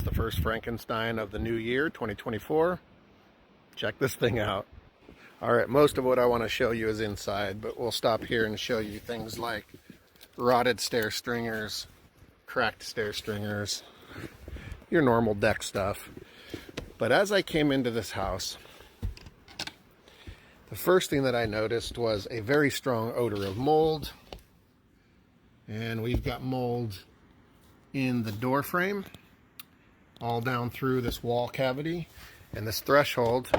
the first Frankenstein of the new year, 2024. Check this thing out. All right, most of what I want to show you is inside, but we'll stop here and show you things like rotted stair stringers, cracked stair stringers, your normal deck stuff. But as I came into this house, the first thing that I noticed was a very strong odor of mold. And we've got mold in the door frame, all down through this wall cavity, and this threshold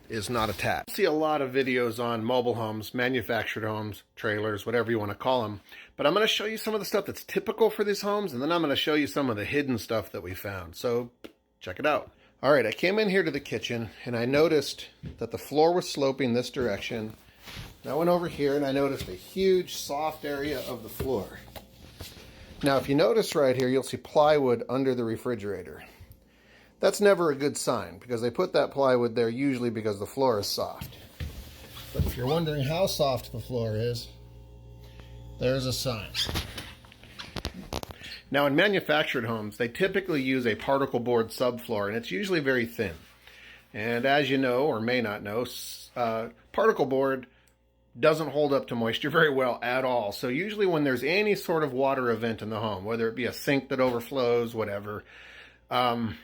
is not attached. I see a lot of videos on mobile homes, manufactured homes, trailers, whatever you want to call them. But I'm going to show you some of the stuff that's typical for these homes, and then I'm going to show you some of the hidden stuff that we found. So check it out. All right, I came in here to the kitchen, and I noticed that the floor was sloping this direction. I went over here, and I noticed a huge soft area of the floor. Now, if you notice right here, you'll see plywood under the refrigerator. That's never a good sign, because they put that plywood there usually because the floor is soft. But if you're wondering how soft the floor is, there's a sign. Now, in manufactured homes, they typically use a particle board subfloor, and it's usually very thin. And as you know, or may not know, particle board doesn't hold up to moisture very well at all. So usually when there's any sort of water event in the home, whether it be a sink that overflows, whatever, the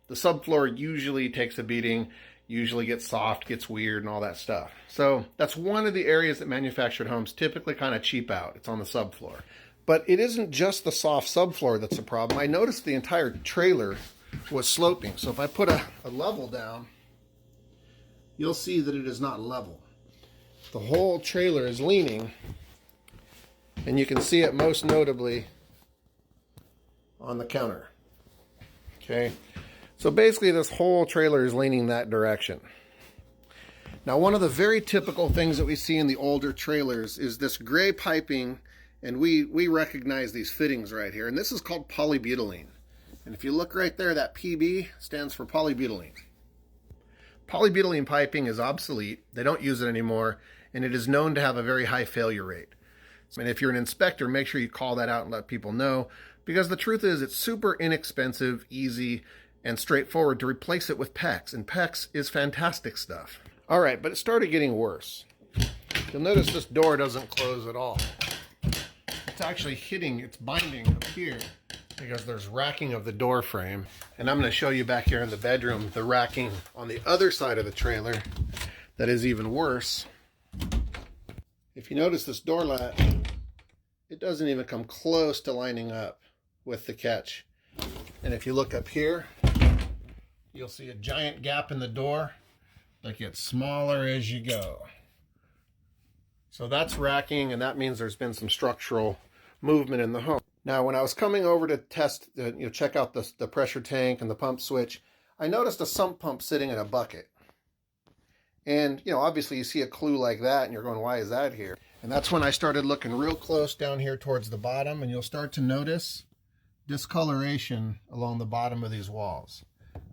subfloor usually takes a beating, usually gets soft, gets weird, and all that stuff. So that's one of the areas that manufactured homes typically kind of cheap out. It's on the subfloor. But it isn't just the soft subfloor that's a problem. I noticed the entire trailer was sloping. So if I put a level down, you'll see that it is not level. The whole trailer is leaning, and you can see it most notably on the counter. Okay, so basically this whole trailer is leaning that direction. Now, one of the very typical things that we see in the older trailers is this gray piping, and we recognize these fittings right here, and this is called polybutylene. And if you look right there, that PB stands for polybutylene. Polybutylene piping is obsolete. They don't use it anymore, and it is known to have a very high failure rate. And if you're an inspector, make sure you call that out and let people know, because the truth is it's super inexpensive, easy, and straightforward to replace it with PEX, and PEX is fantastic stuff. All right, but it started getting worse. You'll notice this door doesn't close at all. It's actually hitting, it's binding up here, because there's racking of the door frame. And I'm going to show you back here in the bedroom the racking on the other side of the trailer that is even worse. If you notice this door latch, it doesn't even come close to lining up with the catch. And if you look up here, you'll see a giant gap in the door that gets smaller as you go. So that's racking, and that means there's been some structural movement in the home. Now, when I was coming over to test, check out the pressure tank and the pump switch, I noticed a sump pump sitting in a bucket. And, obviously you see a clue like that and you're going, why is that here? And that's when I started looking real close down here towards the bottom, and you'll start to notice discoloration along the bottom of these walls.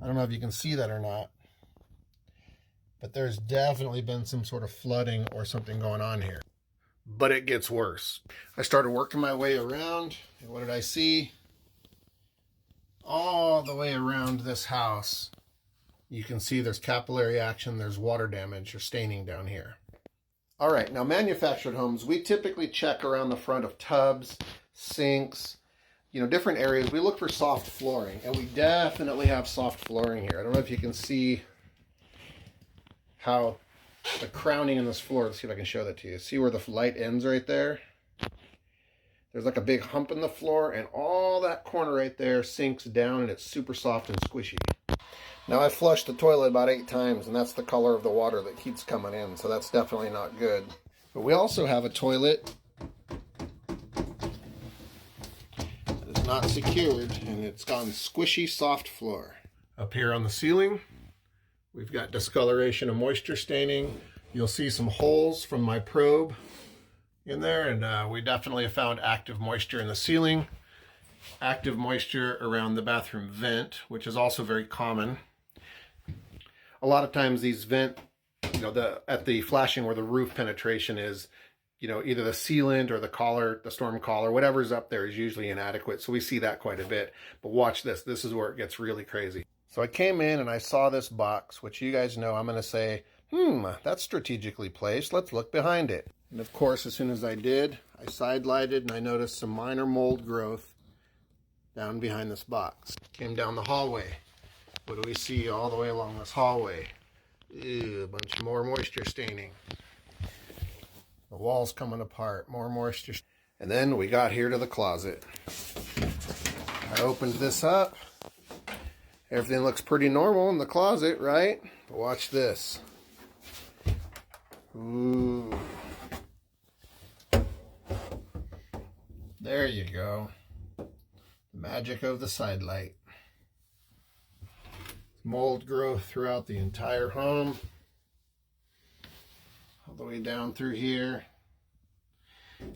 I don't know if you can see that or not, but there's definitely been some sort of flooding or something going on here. But it gets worse. I started working my way around, and what did I see? All the way around this house, you can see there's capillary action, there's water damage or staining down here. All right, now manufactured homes, we typically check around the front of tubs, sinks, different areas. We look for soft flooring, and we definitely have soft flooring here. I don't know if you can see how the crowning in this floor, let's see if I can show that to you. See where the light ends right there? There's like a big hump in the floor, and all that corner right there sinks down, and it's super soft and squishy. Now, I flushed the toilet about 8 times, and that's the color of the water that keeps coming in, so that's definitely not good. But we also have a toilet that is not secured, and it's gone squishy, soft floor. Up here on the ceiling, we've got discoloration and moisture staining. You'll see some holes from my probe in there, and we definitely have found active moisture in the ceiling, active moisture around the bathroom vent, which is also very common. A lot of times these vent, at the flashing where the roof penetration is, either the sealant or the collar, the storm collar, whatever's up there is usually inadequate. So we see that quite a bit. But watch this. This is where it gets really crazy. So I came in and I saw this box, which you guys know I'm going to say, that's strategically placed. Let's look behind it. And of course, as soon as I did, I side lighted and I noticed some minor mold growth down behind this box. Came down the hallway. What do we see all the way along this hallway? Ew, a bunch more moisture staining. The wall's coming apart, more moisture. And then we got here to the closet. I opened this up. Everything looks pretty normal in the closet, right? But watch this. Ooh. There you go. The magic of the side light. Mold growth throughout the entire home. All the way down through here.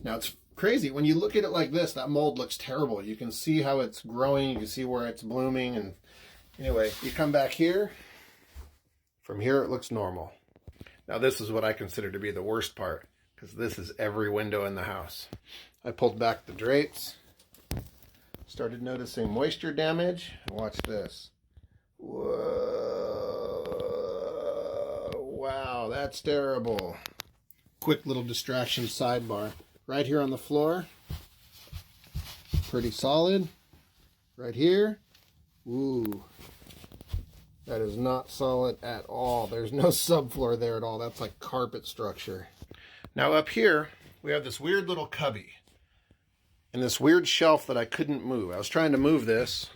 Now it's crazy. When you look at it like this, that mold looks terrible. You can see how it's growing. You can see where it's blooming. And anyway, you come back here. From here, it looks normal. Now this is what I consider to be the worst part, because this is every window in the house. I pulled back the drapes. Started noticing moisture damage. Watch this. Whoa. Wow, that's terrible. Quick little distraction sidebar. Right here on the floor. Pretty solid. Right here. Ooh. That is not solid at all. There's no subfloor there at all. That's like carpet structure. Now up here, we have this weird little cubby. And this weird shelf that I couldn't move. I was trying to move this.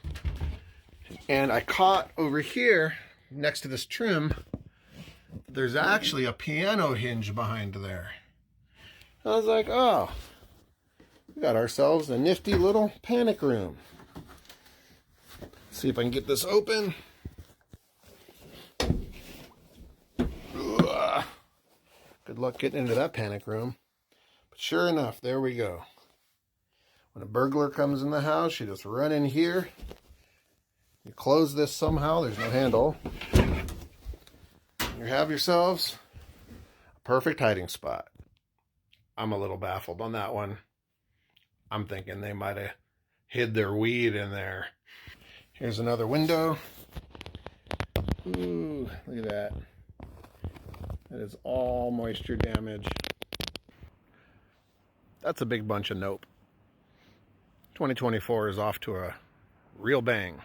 And I caught over here, next to this trim, there's actually a piano hinge behind there. I was like, oh, we got ourselves a nifty little panic room. See if I can get this open. Ugh. Good luck getting into that panic room. But sure enough, there we go. When a burglar comes in the house, you just run in here. You close this somehow. There's no handle. You have yourselves a perfect hiding spot. I'm a little baffled on that one. I'm thinking they might have hid their weed in there. Here's another window. Ooh, look at that. That is all moisture damage. That's a big bunch of nope. 2024 is off to a real bang.